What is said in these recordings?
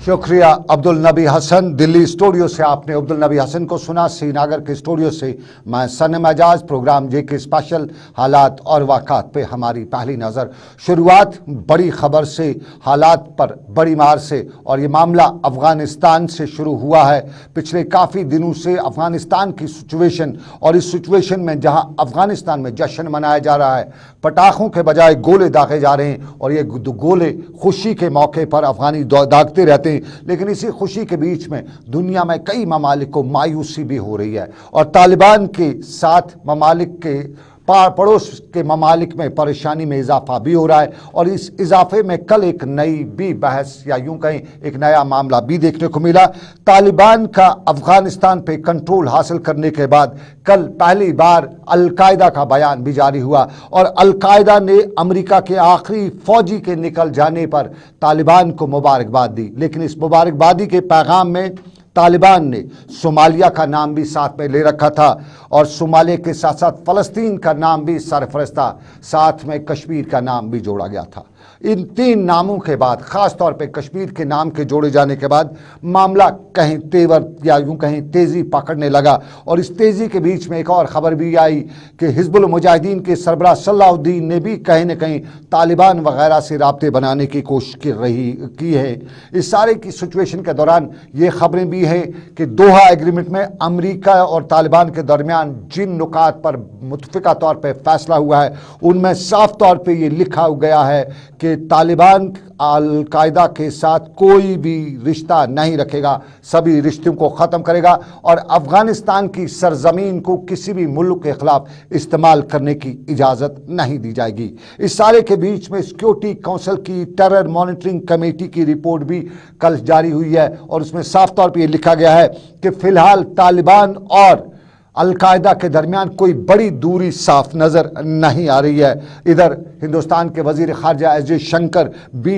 शुक्रिया अब्दुल नबी हसन। दिल्ली स्टूडियो से आपने अब्दुल नबी हसन को सुना। श्रीनगर के स्टूडियो से मैं सनम एजाज, प्रोग्राम जे के स्पेशल हालात और वाक़ात पे हमारी पहली नज़र। शुरुआत बड़ी खबर से, हालात पर बड़ी मार से, और ये मामला अफ़गानिस्तान से शुरू हुआ है। पिछले काफ़ी दिनों से अफ़गानिस्तान की सिचुएशन, और इस सिचुएशन में जहां अफ़गानिस्तान में जश्न मनाया जा रहा है, पटाखों के बजाय गोले दागे जा रहे हैं, और ये गोले खुशी के मौके पर अफ़गानी दागते रहते हैं। लेकिन इसी खुशी के बीच में दुनिया में कई ममालिक को मायूसी भी हो रही है, और तालिबान के साथ ममालिक के पड़ोस के ममालिक में परेशानी में इजाफा भी हो रहा है। और इस इजाफे में कल एक नई भी बहस, या यूं कहें एक नया मामला भी देखने को मिला। तालिबान का अफगानिस्तान पे कंट्रोल हासिल करने के बाद कल पहली बार अल-कायदा का बयान भी जारी हुआ, और अल-कायदा ने अमेरिका के आखिरी फौजी के निकल जाने पर तालिबान को मुबारकबाद दी। लेकिन इस मुबारकबादी के पैगाम में तालिबान ने सोमालिया का नाम भी साथ में ले रखा था, और सोमालिया के साथ साथ फ़लस्तीन का नाम भी सरफहरिस्त था, साथ में कश्मीर का नाम भी जोड़ा गया था। इन तीन नामों के बाद, ख़ास तौर पे कश्मीर के नाम के जोड़े जाने के बाद, मामला कहीं तेवर या यूं कहीं तेज़ी पकड़ने लगा। और इस तेज़ी के बीच में एक और ख़बर भी आई कि हिज़्बुल मुजाहिदीन के सरबराह सलाहुद्दीन ने भी कहीं न कहीं तालिबान वगैरह से राब्ते बनाने की कोशिश की है। इस सारे की सिचुएशन के दौरान ये ख़बरें भी हैं कि दोहा एग्रीमेंट में अमेरिका और तालिबान के दरमियान जिन नुकात पर मुतफ़िका तौर पर फैसला हुआ है, उनमें साफ तौर पर ये लिखा गया है कि तालिबान अल-कायदा के साथ कोई भी रिश्ता नहीं रखेगा, सभी रिश्तों को ख़त्म करेगा, और अफ़गानिस्तान की सरजमीन को किसी भी मुल्क के ख़िलाफ़ इस्तेमाल करने की इजाज़त नहीं दी जाएगी। इस सारे के बीच में सिक्योरिटी काउंसिल की टेरर मॉनिटरिंग कमेटी की रिपोर्ट भी कल जारी हुई है, और उसमें साफ तौर पर यह लिखा गया है कि फ़िलहाल तालिबान और अल-कायदा के दरमियान कोई बड़ी दूरी साफ नज़र नहीं आ रही है। इधर हिंदुस्तान के वज़ीर ख़ारजा एस जयशंकर भी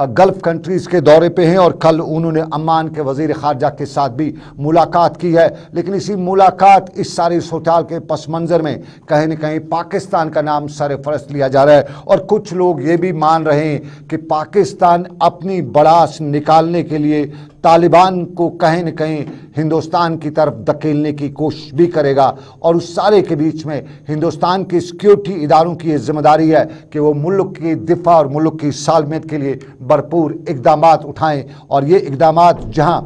गल्फ़ कंट्रीज़ के दौरे पे हैं, और कल उन्होंने अम्मान के वज़ीर ख़ारजा के साथ भी मुलाकात की है। लेकिन इसी मुलाकात, इस सारी सूरत के पस मंज़र में कहीं न कहीं पाकिस्तान का नाम सरफ़हरिस्त लिया जा रहा है, और कुछ लोग ये भी मान रहे हैं कि पाकिस्तान अपनी बड़ास निकालने के लिए तालिबान को कहीं न कहीं हिंदुस्तान की तरफ धकेलने की कोशिश भी करेगा। और उस सारे के बीच में हिंदुस्तान के सिक्योरिटी इदारों की ये जिम्मेदारी है कि वो मुल्क की दिफा और मुल्क की सालमियत के लिए भरपूर इक़दामात उठाएं, और ये इक़दामात जहां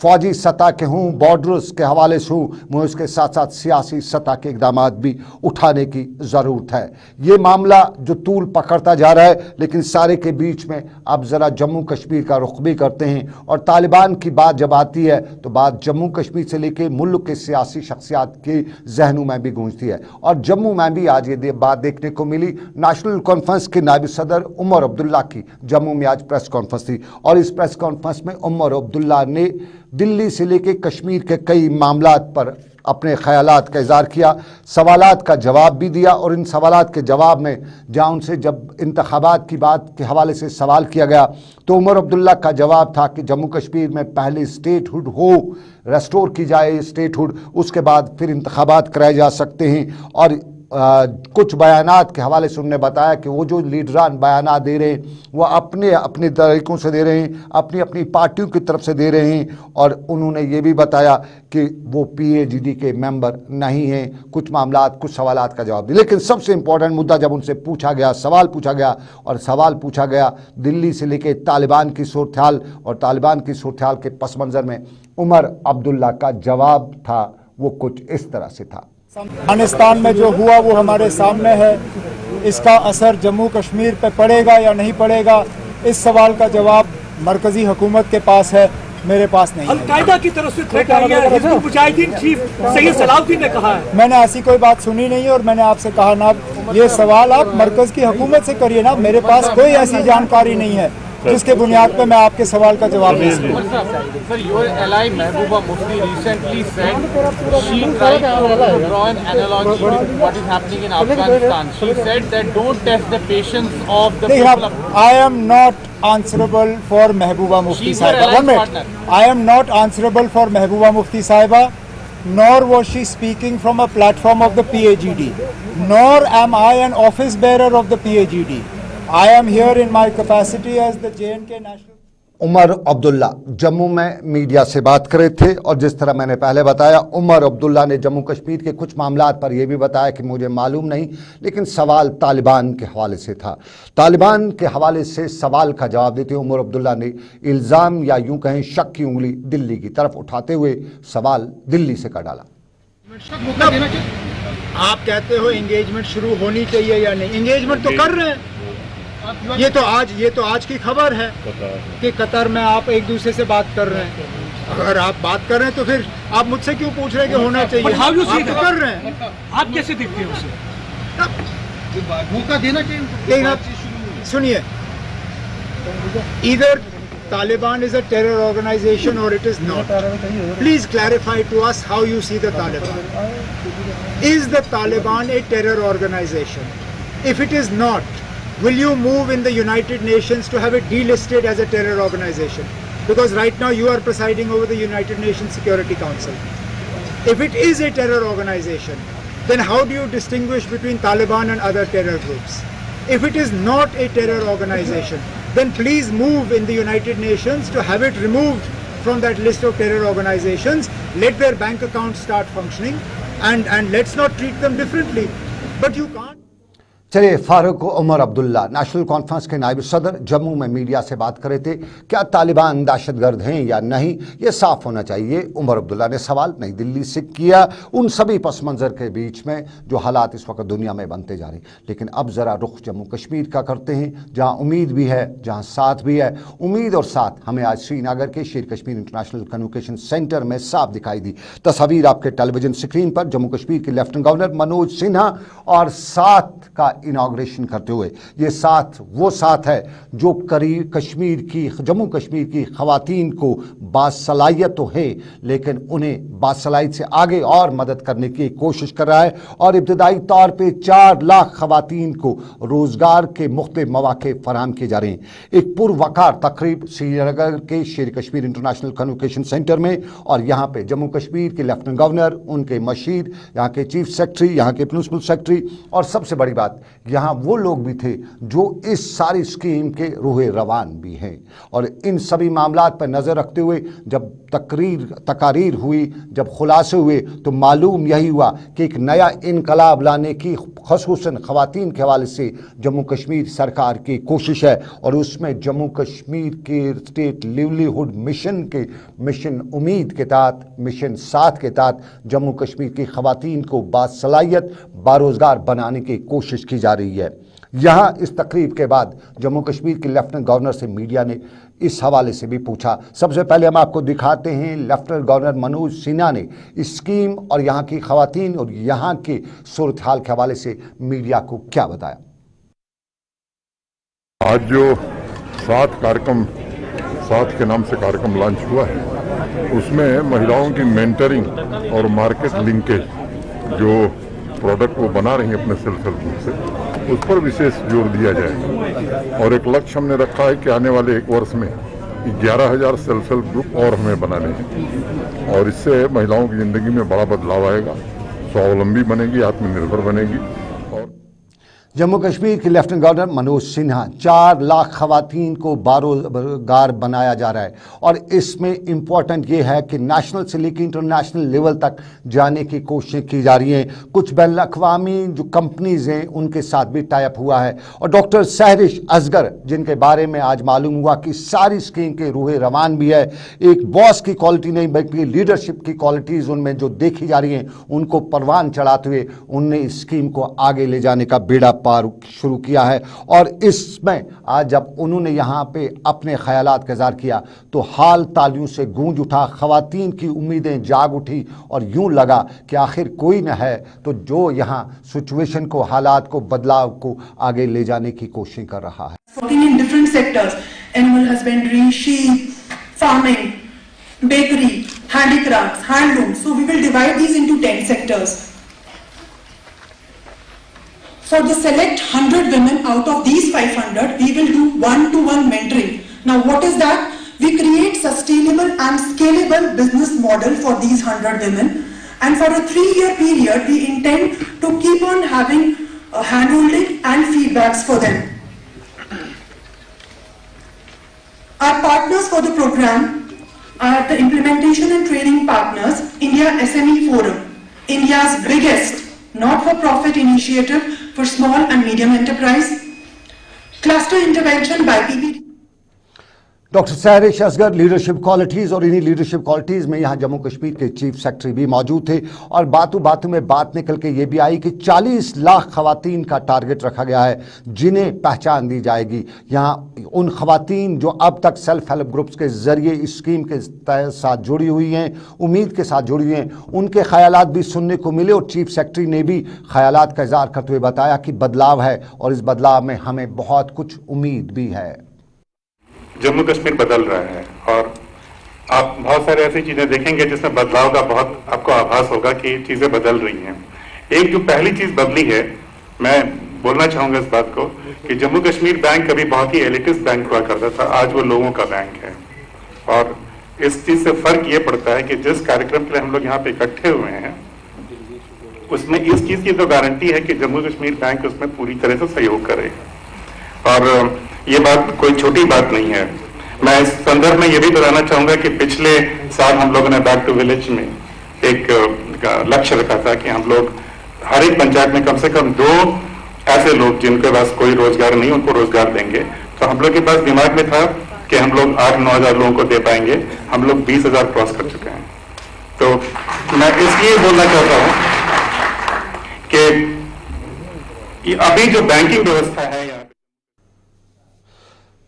फ़ौजी सतह के हों, बॉर्डर्स के हवाले से हों, मैं उसके साथ साथ सियासी सतह के इक़दामात भी उठाने की ज़रूरत है। ये मामला जो तूल पकड़ता जा रहा है, लेकिन सारे के बीच में अब ज़रा जम्मू कश्मीर का रुख भी करते हैं। और तालिबान की बात जब आती है तो बात जम्मू कश्मीर से लेकर मुल्क के सियासी शख्सियात के जहनों में भी गूंजती है। और जम्मू में भी आज ये बात देखने को मिली। नेशनल कॉन्फ्रेंस के नायब सदर उमर अब्दुल्ला की जम्मू में आज प्रेस कॉन्फ्रेंस थी, और इस प्रेस कॉन्फ्रेंस में उमर अब्दुल्ला ने दिल्ली से लेकर कश्मीर के कई मामलात पर अपने ख़यालात का इज़हार किया, सवालात का जवाब भी दिया। और इन सवालात के जवाब में जहाँ उनसे जब इंतखाबात की बात के हवाले से सवाल किया गया, तो उमर अब्दुल्ला का जवाब था कि जम्मू कश्मीर में पहले स्टेटहुड हो, रेस्टोर की जाए स्टेटहुड, उसके बाद फिर इंतखाबात कराए जा सकते हैं। और कुछ बयानात के हवाले से उन्होंने बताया कि वो जो लीडरान बयानात दे रहे हैं वो अपने अपने तरीक़ों से दे रहे हैं, अपनी अपनी पार्टियों की तरफ से दे रहे हैं। और उन्होंने ये भी बताया कि वो PAGD के मेंबर नहीं हैं। कुछ मामलात, कुछ सवालात का जवाब दिया। लेकिन सबसे इम्पोर्टेंट मुद्दा जब उनसे पूछा गया, सवाल पूछा गया, और सवाल पूछा गया दिल्ली से लेकर तालिबान की सूरत हाल, और तालिबान की सूरत हाल के पस मंज़र में उमर अब्दुल्ला का जवाब था, वो कुछ इस तरह से था। अफगानिस्तान में जो हुआ वो हमारे सामने है। इसका असर जम्मू कश्मीर पे पड़ेगा या नहीं पड़ेगा, इस सवाल का जवाब मरकजी हुकूमत के पास है, मेरे पास नहीं। अल-कायदा की तरफ से थ्रेट आई है, हिज़्बुल मुजाहिदीन चीफ सैयद सलाहुद्दीन ने कहा है। मैंने ऐसी कोई बात सुनी नहीं, और मैंने आपसे कहा ना, ये सवाल आप मरकज की हुकूमत से करिए ना, मेरे पास कोई ऐसी जानकारी नहीं है जिसके बुनियाद पे मैं आपके सवाल का जवाब दे सकूं। Sir, your ally Mehbooba Mufti recently said she tried to draw an analogy with what is happening in Afghanistan. She said that don't test the patience of the people of... I am not answerable for Mehbooba Mufti Sahiba. 1 minute. I am not answerable for Mehbooba Mufti Sahiba, nor was she speaking from a platform of the PAGD, nor am I an office bearer of the PAGD. I am here in my capacity as the J&K National. Omar Abdullah Jammu में media से बात कर रहे थे और जिस तरह मैंने पहले बताया, उमर अब्दुल्ला ने जम्मू कश्मीर के कुछ मामलात पर यह भी बताया कि मुझे मालूम नहीं, लेकिन सवाल तालिबान के हवाले से था। तालिबान के हवाले से सवाल का जवाब देते हुए उमर अब्दुल्ला ने इल्ज़ाम या यूं कहें शक की उंगली दिल्ली की तरफ उठाते हुए सवाल दिल्ली से कर डाला। आप कहते हो एंगेजमेंट शुरू होनी चाहिए या नहीं, एंगेजमेंट तो कर रहे हैं। ये तो आज की खबर है कि कतर में आप एक दूसरे से बात कर रहे हैं। अगर आप बात कर रहे हैं तो फिर आप मुझसे क्यों पूछ रहे हैं कि होना चाहिए? आप तो कर रहे हैं। आप कैसे देखते हो उसे? मौका देना चाहिए। सुनिए, इधर Taliban is a terror organization or it is not. Please clarify to us how you see the Taliban. Is the Taliban a terror organization? If it is not, will you move in the United Nations to have it delisted as a terror organization? Because right now you are presiding over the United Nations Security Council. If it is a terror organization, then how do you distinguish between Taliban and other terror groups? If it is not a terror organization, then please move in the United Nations to have it removed from that list of terror organizations. Let their bank accounts start functioning and let's not treat them differently. But you can't. चलिए, Farooq Omar Abdullah national conference के नायब सदर जम्मू में media से बात कर रहे थे। क्या तालिबान दहशतगर्द हैं या नहीं, ये साफ होना चाहिए। उमर अब्दुल्ला ने सवाल नई दिल्ली से किया उन सभी पस मंज़र के बीच में जो हालात इस वक्त दुनिया में बनते जा रहे हैं। लेकिन अब ज़रा रुख जम्मू कश्मीर का करते हैं, जहाँ उम्मीद भी है, जहाँ साथ भी है। उम्मीद और साथ हमें आज श्रीनगर के शेर कश्मीर इंटरनेशनल कम्युनिकेशन सेंटर में साफ दिखाई दी। तस्वीर आपके टेलीविजन स्क्रीन पर जम्मू कश्मीर के लेफ्टिनेंट गवर्नर मनोज सिन्हा और साथ का इनॉग्रेशन करते हुए। ये साथ वो साथ है जो जम्मू कश्मीर की खवातीन को बासलाहियत तो है, लेकिन उन्हें बासलाहियत से आगे और मदद करने की कोशिश कर रहा है। और इब्तदाई तौर पे 4 लाख खवातीन को रोजगार के मुख्तलिफ मौके फराहम किए जा रहे हैं। एक पुरवकार तकरीब श्रीनगर के शेर कश्मीर इंटरनेशनल कम्युनिकेशन सेंटर में, और यहाँ पे जम्मू कश्मीर के लेफ्टिनेंट गवर्नर, उनके मशीर, यहाँ के चीफ सेक्रेटरी, यहाँ के प्रिंसिपल सेक्रेटरी, और सबसे बड़ी बात यहाँ वो लोग भी थे जो इस सारी स्कीम के रूहे रवान भी हैं। और इन सभी मामलात पर नज़र रखते हुए जब तकारीर हुई, जब खुलासे हुए, तो मालूम यही हुआ कि एक नया इनकलाब लाने की ख़ुसूसन ख़वातीन के हवाले से जम्मू कश्मीर सरकार की कोशिश है। और उसमें जम्मू कश्मीर के स्टेट लिवलीहुड मिशन उम्मीद के तहत, मिशन 7 के तहत जम्मू कश्मीर की ख़वातीन को बासलाहियत, बारोज़गार बनाने की कोशिश की जा रही है। यहाँ इस तकरीब के बाद जम्मू कश्मीर के लेफ्टिनेंट गवर्नर से मीडिया ने इस हवाले से भी पूछा। सबसे पहले हम आपको दिखाते हैं लेफ्टिनेंट गवर्नर मनोज सिन्हा ने इस स्कीम और यहाँ की खवातीन और यहाँ के सूरत हाल के हवाले से मीडिया को क्या बताया। आज जो 7 के नाम से कार्यक्रम लॉन्च हुआ है, उसमें महिलाओं की मेंटरिंग और मार्केट लिंकेज, जो प्रोडक्ट वो बना रही हैं अपने सेल्फ हेल्प ग्रुप से, उस पर विशेष जोर दिया जाएगा। और एक लक्ष्य हमने रखा है कि आने वाले 1 वर्ष में 11,000 सेल्फ हेल्प ग्रुप और हमें बनाने हैं। और इससे महिलाओं की ज़िंदगी में बड़ा बदलाव आएगा, स्वावलंबी बनेगी, आत्मनिर्भर बनेगी। और जम्मू कश्मीर के लेफ्टिनेंट गवर्नर मनोज सिन्हा, 4 लाख खवातीन को बारोज़गार बनाया जा रहा है। और इसमें इम्पॉर्टेंट ये है कि नेशनल से लेकर इंटरनेशनल लेवल तक जाने की कोशिशें की जा रही हैं। कुछ बैनुल अक़वामी जो कंपनीज़ हैं उनके साथ भी टाइप हुआ है। और डॉक्टर सहरिश असगर, जिनके बारे में आज मालूम हुआ कि सारी स्कीम के रूहे रवान भी है, एक बॉस की क्वालिटी नहीं बल्कि लीडरशिप की क्वालिटीज़ उनमें जो देखी जा रही हैं, उनको परवान चढ़ाते हुए उनने इस स्कीम को आगे ले जाने का बेड़ा पार शुरू किया है। और इसमें आज जब उन्होंने यहाँ पे अपने ख्यालात का इज़हार किया तो हाल तालियों से गूंज उठा, खवातीन की उम्मीदें जाग उठी और यूं लगा कि आखिर कोई न है तो जो यहाँ सिचुएशन को, हालात को, बदलाव को आगे ले जाने की कोशिश कर रहा है। Working in different sectors: animal husbandry, sheep, farming, bakery, handicrafts, handloom. So we will divide these into 10 sectors. For the select 100 women out of these 500, we will do one-to-one mentoring. Now what is that? We create sustainable and scalable business model for these 100 women, and for a 3-year period we intend to keep on having handholding and feedbacks for them. Our partners for the program are the implementation and training partners, India SME Forum, India's biggest not-for-profit initiative for small and medium enterprise, cluster intervention by PPT. Doctor Sehrish Asghar leadership qualities, और इन्हीं leadership qualities में यहाँ जम्मू कश्मीर के chief secretary भी मौजूद थे। और बातों बातों में बात निकल के ये भी आई कि 40 लाख खवातीन का टारगेट रखा गया है जिन्हें पहचान दी जाएगी। यहाँ उन खवातीन जो अब तक सेल्फ हेल्प ग्रुप्स के ज़रिए इस स्कीम के साथ जुड़ी हुई हैं, उम्मीद के साथ जुड़ी हुई हैं, उनके ख्यालात भी सुनने को मिले और चीफ सेक्रेटरी ने भी ख्यालात का इज़हार करते हुए बताया कि बदलाव है और इस बदलाव में हमें बहुत कुछ उम्मीद भी है। जम्मू कश्मीर बदल रहा है और आप बहुत सारे ऐसी चीजें देखेंगे जिसमें बदलाव का बहुत आपको आभास होगा कि चीजें बदल रही हैं। एक जो पहली चीज बदली है, मैं बोलना चाहूंगा इस बात को कि जम्मू कश्मीर बैंक कभी बहुत ही एलिटिस्ट बैंक हुआ करता था, आज वो लोगों का बैंक है। और इस चीज से फर्क ये पड़ता है कि जिस कार्यक्रम के लिए हम लोग यहाँ पे इकट्ठे हुए हैं उसमें इस चीज की तो गारंटी है कि जम्मू कश्मीर बैंक उसमें पूरी तरह से सहयोग करे। और ये बात कोई छोटी बात नहीं है। मैं इस संदर्भ में ये भी बताना चाहूंगा कि पिछले साल हम लोगों ने बैक टू विलेज में एक लक्ष्य रखा था कि हम लोग हर एक पंचायत में कम से कम 2 ऐसे लोग जिनके पास कोई रोजगार नहीं उनको रोजगार देंगे। तो हम लोग के पास दिमाग में था कि हम लोग 8-9 हजार लोगों को दे पाएंगे, हम लोग 20,000 क्रॉस कर चुके हैं। तो मैं इसलिए बोलना चाहता हूं कि अभी जो बैंकिंग व्यवस्था है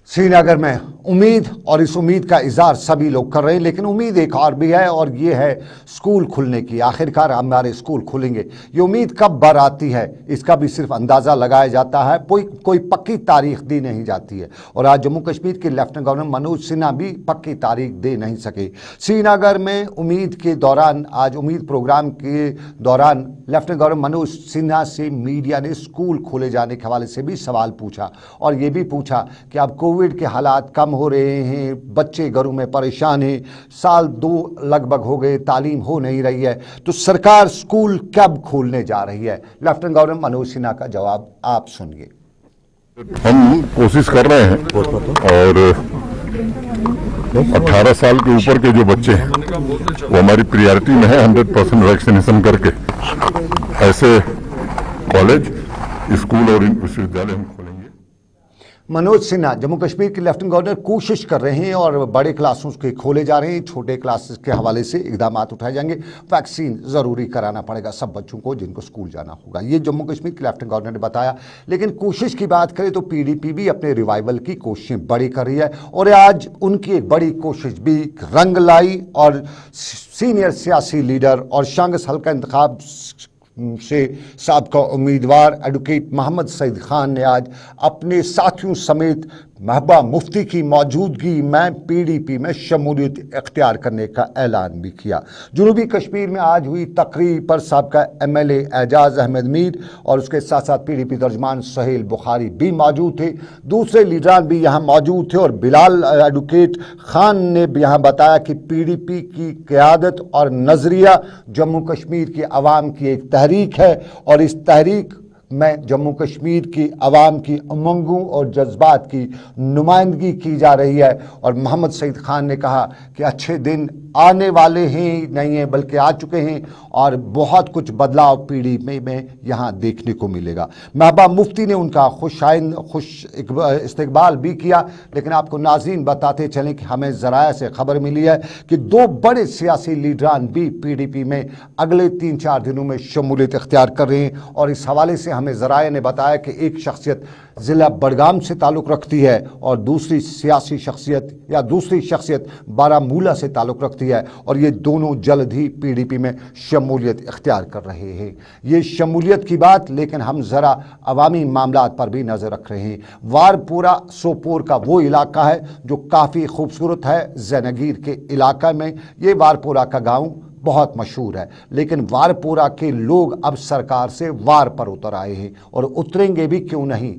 श्रीनगर में उम्मीद, और इस उम्मीद का इज़हार सभी लोग कर रहे हैं, लेकिन उम्मीद एक और भी है और ये है स्कूल खुलने की। आखिरकार हमारे स्कूल खुलेंगे। ये उम्मीद कब बर आती है इसका भी सिर्फ अंदाज़ा लगाया जाता है, कोई पक्की तारीख दी नहीं जाती है। और आज जम्मू कश्मीर के लेफ्टिनेंट गवर्नर मनोज सिन्हा भी पक्की तारीख दे नहीं सके। श्रीनगर में उम्मीद के दौरान, आज उम्मीद प्रोग्राम के दौरान लेफ्टिनेंट गवर्नर मनोज सिन्हा से मीडिया ने स्कूल खोले जाने के हवाले से भी सवाल पूछा और ये भी पूछा कि अब कोविड के हालात कम हो रहे हैं, बच्चे घरों में परेशान हैं, साल 2 लगभग हो गए, तालीम हो नहीं रही है, तो सरकार स्कूल कब खोलने जा रही है? लेफ्टिनेंट गवर्नर मनोज सिन्हा का जवाब आप सुनिए। हम कोशिश कर रहे हैं और 18 साल के ऊपर के जो बच्चे हैं वो हमारी प्रायोरिटी में है। 100% वैक्सीनेशन करके ऐसे कॉलेज, स्कूल और विश्वविद्यालय हम खोलेंगे। मनोज सिन्हा जम्मू कश्मीर के लेफ्टिनेंट गवर्नर कोशिश कर रहे हैं और बड़े क्लासेस के खोले जा रहे हैं, छोटे क्लासेस के हवाले से इकदाम उठाए जाएंगे। वैक्सीन ज़रूरी कराना पड़ेगा सब बच्चों को जिनको स्कूल जाना होगा, ये जम्मू कश्मीर के लेफ्टिनेंट गवर्नर ने बताया। लेकिन कोशिश की बात करें तो पीडीपी भी अपने रिवाइवल की कोशिशें बड़ी कर रही है और आज उनकी एक बड़ी कोशिश भी रंग लाई और सीनियर सियासी लीडर और शांगस हल्का इंतखाब से साबका उम्मीदवार एडवोकेट मोहम्मद सईद खान ने आज अपने साथियों समेत महबूबा मुफ्ती की मौजूदगी में पीडीपी में शमूलियत इख्तियार करने का ऐलान भी किया। जनूबी कश्मीर में आज हुई तकरीर पर साबका एमएलए एजाज अहमद मीर और उसके साथ साथ पीडीपी तर्जमान सुहेल बुखारी भी मौजूद थे। दूसरे लीडरान भी यहाँ मौजूद थे और बिलाल एडवोकेट खान ने भी यहाँ बताया कि पीडीपी की क़यादत और नज़रिया जम्मू कश्मीर की आवाम की एक तहरीक है और इस तहरीक में जम्मू कश्मीर की आवाम की उमंगों और जज्बात की नुमाइंदगी की जा रही है। और मोहम्मद सईद खान ने कहा कि अच्छे दिन आने वाले हैं, नहीं हैं बल्कि आ चुके हैं और बहुत कुछ बदलाव पीढ़ी में यहाँ देखने को मिलेगा। महबूबा मुफ्ती ने उनका खुश इस्तकबाल भी किया। लेकिन आपको नाज़रीन बताते चलें कि हमें ज़राया से खबर मिली है कि 2 बड़े सियासी लीडरान भी पीडीपी में अगले 3-4 दिनों में शमूलियत इख्तियार कर रहे हैं। और इस हवाले से हमें ज़राया ने बताया कि एक शख्सियत ज़िला बडगाम से ताल्लुक़ रखती है और दूसरी सियासी शख्सियत या दूसरी शख्सियत बारामूला से ताल्लुक़ रखती है और ये दोनों जल्द ही पीडीपी में शमूलियत इख्तियार कर रहे हैं। ये शमूलियत की बात, लेकिन हम ज़रा अवामी मामलात पर भी नज़र रख रहे हैं। वारपोरा सोपोर का वो इलाका है जो काफ़ी खूबसूरत है। जैनगीर के इलाका में ये वारपोरा का गाँव बहुत मशहूर है, लेकिन वारपोरा के लोग अब सरकार से वार पर उतर आए हैं और उतरेंगे भी क्यों नहीं।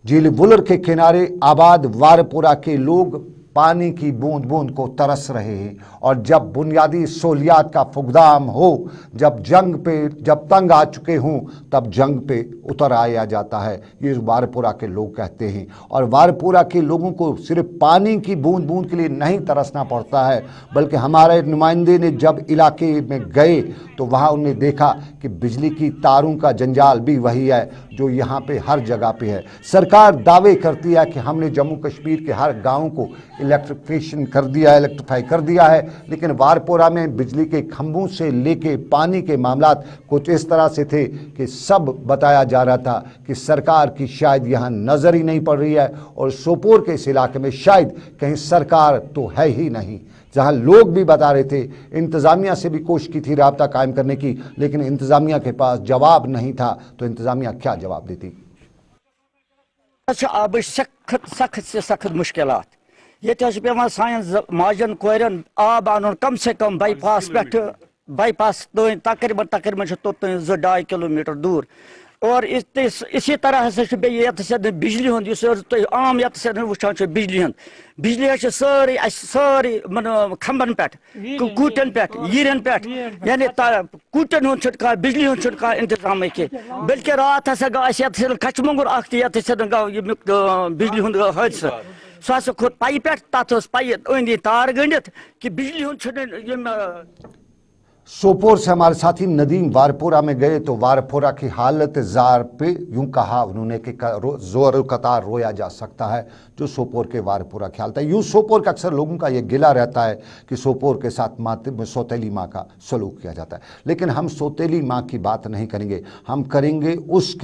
झील वुलर के किनारे आबाद वारपोरा के लोग पानी की बूंद बूंद को तरस रहे हैं और जब बुनियादी सहूलियात का फुकदान हो, जब तंग आ चुके हों, तब जंग पे उतर आया जाता है, ये वारपोरा के लोग कहते हैं। और वारपोरा के लोगों को सिर्फ पानी की बूंद बूंद के लिए नहीं तरसना पड़ता है, बल्कि हमारे नुमाइंदे ने जब इलाके में गए तो वहाँ उन्होंने देखा कि बिजली की तारों का जंजाल भी वही है जो यहाँ पे हर जगह पे है। सरकार दावे करती है कि हमने जम्मू कश्मीर के हर गांव को इलेक्ट्रिफिकेशन कर दिया है, इलेक्ट्रीफाई कर दिया है, लेकिन वारपोरा में बिजली के खंभों से लेके पानी के मामलात कुछ इस तरह से थे कि सब बताया जा रहा था कि सरकार की शायद यहाँ नज़र ही नहीं पड़ रही है, और सोपोर के इस इलाके में शायद कहीं सरकार तो है ही नहीं। जहाँ लोग भी बता रहे थे, इंतज़ामिया से भी कोशिश की थी रब्ता कायम करने की, लेकिन इंतज़ामिया के पास जवाब नहीं था, तो इंतज़ामिया क्या जवाब देती? अब सख्त से सख्त मुश्किलात ये पे सान माजन कोरन आब आन कम से कम बाईपास पे तकरीबन तोत 2-2 किलोमीटर दूर, और इसी तरह से बिजली हूँ आम ये वुचान बिजली सारी खंबन पे कूटन पे यीरन पे यानी कूटन हूँ बिजली हूँ इंतजाम बल्कि रात हसा कचमंगुर बिजली हूँ हादसा सह खोत पाई पे तथ पाई अंदी तार गंडित कि बिजली हूँ। सोपोर से हमारे साथी नदीम वारपोरा में गए तो वारपोरा की हालत जार पे यूं कहा उन्होंने कि जोर कतार रोया जा सकता है, जो सोपोर के वारपोरा की हालत है। यूं सोपोर के अक्सर लोगों का ये गिला रहता है कि सोपोर के साथ सौतेली माँ का सलूक किया जाता है, लेकिन हम सौतेली माँ की बात नहीं करेंगे, हम करेंगे उस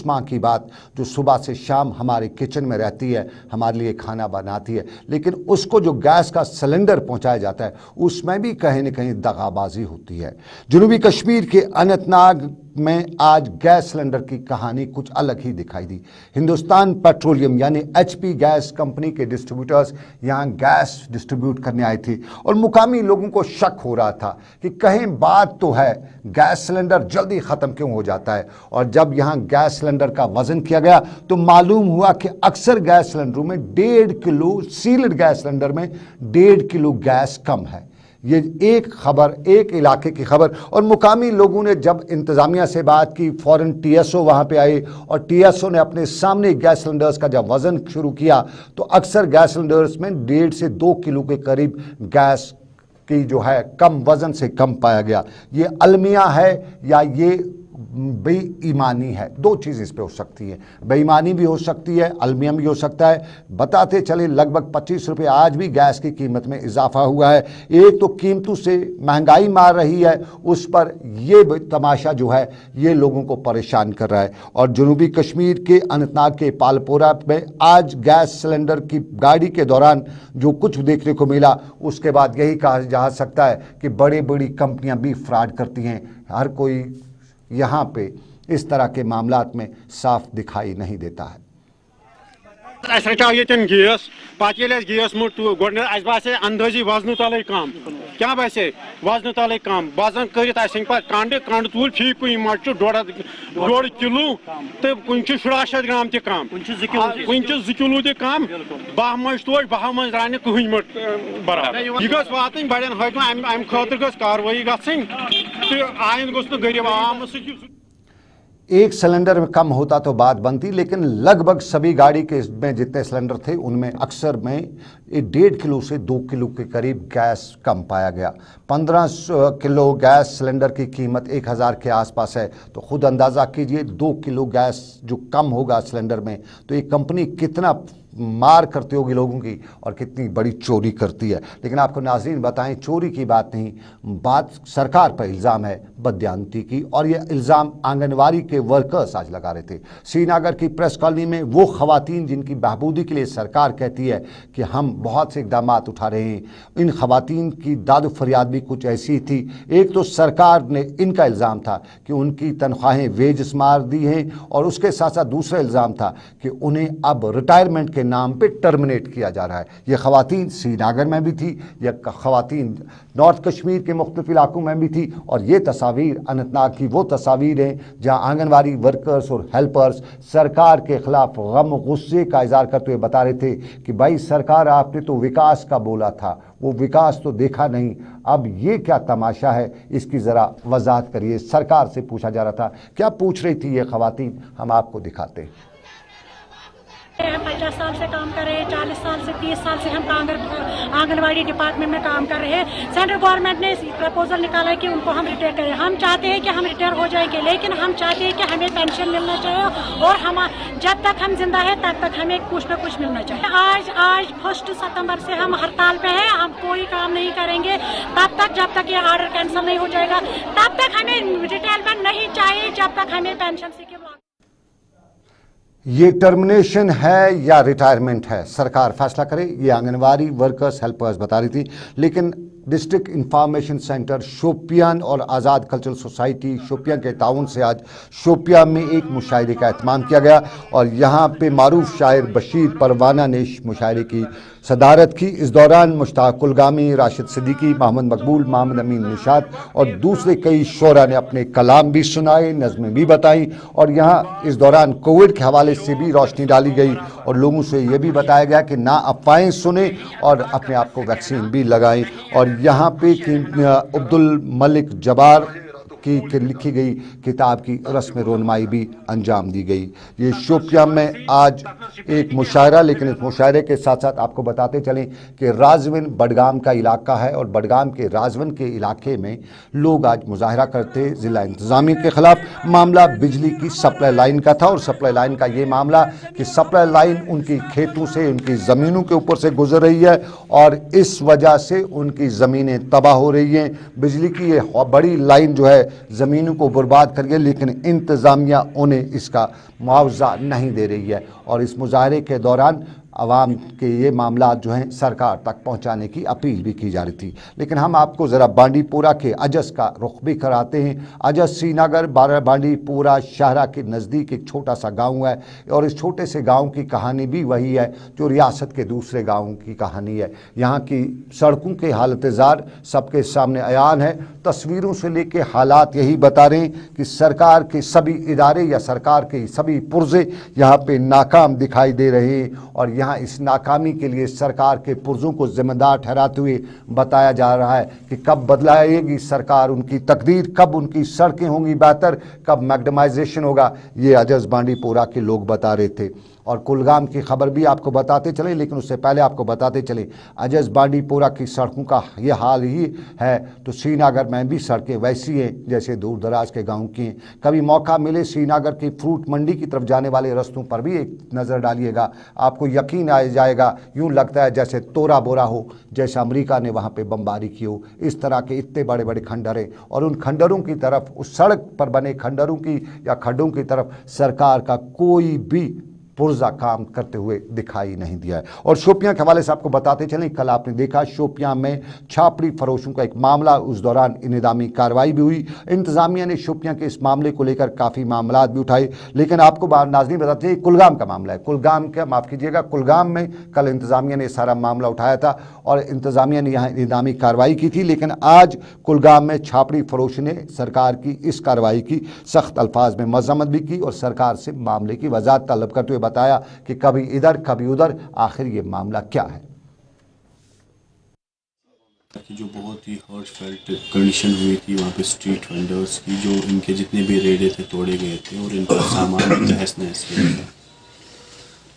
माँ की बात जो सुबह से शाम हमारे किचन में रहती है, हमारे लिए खाना बनाती है, लेकिन उसको जो गैस का सिलेंडर पहुँचाया जाता है उसमें भी कहीं न कहीं दगाबाजी होती है। जनूबी कश्मीर के अनंतनाग में आज गैस सिलेंडर की कहानी कुछ अलग ही दिखाई दी। हिंदुस्तान पेट्रोलियम यानी HP गैस कंपनी के डिस्ट्रीब्यूटर्स यहां गैस डिस्ट्रीब्यूट करने आए थे, और मुकामी लोगों को शक हो रहा था कि कहीं बात तो है, गैस सिलेंडर जल्दी ख़त्म क्यों हो जाता है। और जब यहां गैस सिलेंडर का वजन किया गया तो मालूम हुआ कि अक्सर गैस सिलेंडरों में 1.5 किलो, सील्ड गैस सिलेंडर में 1.5 किलो गैस कम है। ये एक खबर, एक इलाके की खबर, और मुकामी लोगों ने जब इंतज़ामिया से बात की, फ़ौरन TSO वहाँ पे आए, और TSO ने अपने सामने गैस सिलेंडर्स का जब वज़न शुरू किया तो अक्सर गैस सिलेंडर्स में 1.5 से 2 किलो के करीब गैस की जो है कम वज़न से कम पाया गया। ये अलमिया है या ये बेईमानी है? दो चीज़ इस पे हो सकती है, बेईमानी भी हो सकती है, अलमिया भी हो सकता है। बताते चले लगभग 25 रुपये आज भी गैस की कीमत में इजाफा हुआ है। एक तो कीमतों से महंगाई मार रही है, उस पर ये तमाशा जो है ये लोगों को परेशान कर रहा है। और जनूबी कश्मीर के अनंतनाग के पालपोरा में आज गैस सिलेंडर की गाड़ी के दौरान जो कुछ देखने को मिला, उसके बाद यही कहा जा सकता है कि बड़ी बड़ी कंपनियां भी फ्रॉड करती हैं। हर कोई यहाँ पे इस तरह के मामलात में साफ दिखाई नहीं देता है। गैस पे गैस मुट बासे अंदाजी वजन तले कम क्या बासे वजन तले कम वजन कंड तूल फी कुन मट 1.5 किलो तो कुन 86 ग्राम तक कम कुन 2 किलो तक कम 12 मज तोड़ 12 मज रान कहीं मट बराबर यह गस वातन बड़न हकम अम खतर गस कार्रवाई गन तो आइंद गोस गरीब आवाम एक सिलेंडर में कम होता तो बात बनती, लेकिन लगभग सभी गाड़ी के में जितने सिलेंडर थे उनमें अक्सर में 1.5 किलो से 2 किलो के करीब गैस कम पाया गया। 15 किलो गैस सिलेंडर की कीमत 1000 के आसपास है, तो खुद अंदाज़ा कीजिए 2 किलो गैस जो कम होगा सिलेंडर में, तो ये कंपनी कितना मार करती होगी लोगों की और कितनी बड़ी चोरी करती है। लेकिन आपको नाज़रीन बताएं, चोरी की बात नहीं, बात सरकार पर इल्ज़ाम है बददियानती की, और ये इल्ज़ाम आंगनवाड़ी के वर्कर्स आज लगा रहे थे। श्रीनगर की प्रेस कॉलोनी में वो ख़वातीन जिनकी बहबूदी के लिए सरकार कहती है कि हम बहुत से इक़दाम उठा रहे हैं, इन ख़वातीन की दाद फरियाद भी कुछ ऐसी थी। एक तो सरकार ने इनका इल्ज़ाम था कि उनकी तनख्वाहें वेज मार दी हैं, और उसके साथ साथ दूसरा इल्ज़ाम था कि उन्हें अब रिटायरमेंट के नाम पे टर्मिनेट किया जा रहा है। ये ख़वातीन श्रीनगर में भी थी, ये ख़वातीन नॉर्थ कश्मीर के मुख्तलिफ इलाकों में भी थी, और ये तस्वीर अनंतनाग की वो तस्वीर हैं जहाँ आंगनवाड़ी वर्कर्स और हेल्पर्स सरकार के ख़िलाफ़ गम गुस्से का इज़हार करते हुए बता रहे थे कि भाई सरकार आपने तो विकास का बोला था, वो विकास तो देखा नहीं, अब ये क्या तमाशा है, इसकी ज़रा वजाहत करिए। सरकार से पूछा जा रहा था, क्या पूछ रही थी ये ख़वातीन, हम आपको दिखाते हैं। हम 50 साल से काम कर रहे हैं, 40 साल से 30 साल से हम आंगनवाड़ी डिपार्टमेंट में काम कर रहे हैं। सेंट्रल गवर्नमेंट ने प्रपोजल निकाला है कि उनको हम रिटायर करें। हम चाहते हैं कि हम रिटायर हो जाएंगे, लेकिन हम चाहते हैं कि हमें पेंशन मिलना चाहिए, और हम जब तक हम जिंदा है तब तक हमें कुछ न कुछ मिलना चाहिए। आज 1 सितंबर से हम हड़ताल पे हैं, हम कोई काम नहीं करेंगे तब तक, जब तक ये ऑर्डर कैंसिल नहीं हो जाएगा, तब तक हमें रिटायरमेंट नहीं चाहिए, जब तक हमें पेंशन से ये टर्मिनेशन है या रिटायरमेंट है, सरकार फैसला करे, ये आंगनवाड़ी वर्कर्स हेल्पर्स बता रही थी। लेकिन डिस्ट्रिक्ट इंफॉर्मेशन सेंटर शोपियान और आज़ाद कल्चरल सोसाइटी शोपियान के ताउन से आज शोपियान में एक मुशायरे का एहतमाम किया गया, और यहाँ पे मारूफ शायर बशीर परवाना ने मुशायरे की सदारत की। इस दौरान मुश्ताक कुलगामी, राशिद सिद्दीकी, मोहम्मद मकबूल, मोहम्मद अमीन निशात और दूसरे कई शोरा ने अपने कलाम भी सुनाए, नज़में भी बताई, और यहाँ इस दौरान कोविड के हवाले से भी रोशनी डाली गई और लोगों से ये भी बताया गया कि ना अफवाहें सुने और अपने आप को वैक्सीन भी लगाएं। और यहाँ पे अब्दुल मलिक जबार की लिखी गई किताब की रस्म रोनमाई भी अंजाम दी गई। ये शोपियान में आज एक मुशायरा, लेकिन इस मुशायरे के साथ साथ आपको बताते चलें कि राजवन बडगाम का इलाका है, और बडगाम के राजवन के इलाके में लोग आज मुजाहरा करते ज़िला इंतज़ामिया के ख़िलाफ़। मामला बिजली की सप्लाई लाइन का था, और सप्लाई लाइन का ये मामला कि सप्लाई लाइन उनकी खेतों से, उनकी ज़मीनों के ऊपर से गुजर रही है, और इस वजह से उनकी ज़मीनें तबाह हो रही हैं। बिजली की ये बड़ी लाइन जो है ज़मीनों को बर्बाद कर गई, लेकिन इंतज़ामिया उन्हें इसका मुआवजा नहीं दे रही है। और इस मुजाहरे के दौरान आवाम के ये मामला जो हैं सरकार तक पहुंचाने की अपील भी की जा रही थी। लेकिन हम आपको ज़रा बांडीपोरा के अजस का रुख भी कराते हैं। अजस श्रीनगर बांडीपोरा शहरा के नज़दीक एक छोटा सा गांव है, और इस छोटे से गांव की कहानी भी वही है जो रियासत के दूसरे गाँवों की कहानी है। यहाँ की सड़कों के हालत ज़ार सबके सामने अयान है। तस्वीरों से लेके हालात यही बता रहे हैं कि सरकार के सभी इदारे या सरकार के सभी पुर्जे यहाँ पे नाकाम दिखाई दे रहे हैं, और यहाँ इस नाकामी के लिए सरकार के पुर्जों को जिम्मेदार ठहराते हुए बताया जा रहा है कि कब बदलाएगी सरकार उनकी तकदीर, कब उनकी सड़कें होंगी बेहतर, कब मैग्डमाइजेशन होगा। ये अजस बांडीपोरा के लोग बता रहे थे। और कुलगाम की खबर भी आपको बताते चले, लेकिन उससे पहले आपको बताते चले अजस बांडीपोरा की सड़कों का ये हाल ही है, तो श्रीनगर में भी सड़कें वैसी हैं जैसे दूर दराज के गाँव की हैं। कभी मौका मिले श्रीनगर की फ्रूट मंडी की तरफ जाने वाले रस्तों पर भी एक नज़र डालिएगा, आपको यकीन आ जाएगा, यूँ लगता है जैसे तोरा बोरा हो, जैसे अमेरिका ने वहाँ पर बमबारी की हो। इस तरह के इतने बड़े बड़े खंडर हैं, और उन खंडरों की तरफ, उस सड़क पर बने खंडरों की या खड्डों की तरफ सरकार का कोई भी पुर्जा काम करते हुए दिखाई नहीं दिया है। और शोपियां के हवाले से आपको बताते चलें, कल आपने देखा शोपियां में छापड़ी फरोशों का एक मामला, उस दौरान इंतजामी कार्रवाई भी हुई। इंतजामिया ने शोपियां के इस मामले को लेकर काफ़ी मामला भी उठाए, लेकिन आपको नाज़रीन बताते हैं कुलगाम का मामला है। कुलगाम का माफ़ कीजिएगा, कुलगाम में कल इंतजामिया ने सारा मामला उठाया था और इंतजामिया ने यहाँ इंतजामी कार्रवाई की थी, लेकिन आज कुलगाम में छापड़ी फरोश ने सरकार की इस कार्रवाई की सख्त अल्फाज में मजम्मत भी की और सरकार से मामले की वजाहत तलब करते हुए बताया कि कभी इधर कभी उधर, आखिर ये मामला क्या है। जो बहुत ही हर्टफेल्ट कंडीशन हुई थी वहाँ पे स्ट्रीट वेंडर्स की, जो इनके जितने भी रेडे थे तोड़े गए थे और इनका सामान तहस नहस किया था,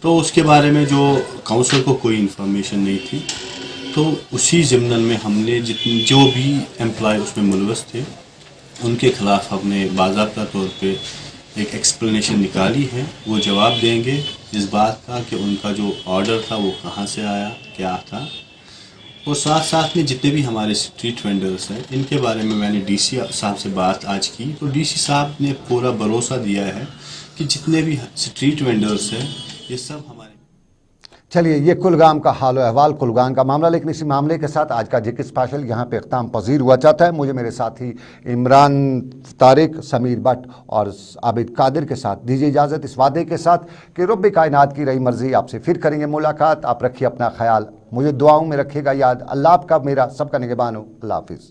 तो उसके बारे में जो काउंसिल को कोई इन्फॉर्मेशन नहीं थी, तो उसी ज़िम्मन में हमने जो भी एम्प्लॉय उसमें मुलवस थे उनके ख़िलाफ़ हमने बाज़ाब्ता तौर पे एक एक्सप्लेनेशन निकाली है। वो जवाब देंगे इस बात का कि उनका जो ऑर्डर था वो कहाँ से आया, क्या था, और साथ साथ में जितने भी हमारे स्ट्रीट वेंडर्स हैं इनके बारे में मैंने डीसी साहब से बात आज की, तो डीसी साहब ने पूरा भरोसा दिया है कि जितने भी स्ट्रीट वेंडर्स हैं ये सब हमारे। چلیے یہ کلگام کا حال و احوال، کلگام کا معاملہ، لیکن اسی معاملے کے ساتھ آج کا جے کے اسپیشل یہاں پہ اختتام پذیر ہوا چاہتا ہے. مجھے میرے ساتھی عمران طارق، سمیر بٹ اور عابد قادر کے ساتھ دیجیے اجازت اس وعدے کے ساتھ کہ رب کائنات کی رہی مرضی آپ سے پھر کریں گے ملاقات. آپ رکھیے اپنا خیال، مجھے دعاؤں میں رکھیے گا یاد. اللہ آپ کا میرا سب کا نگہبان ہو. اللہ حافظ.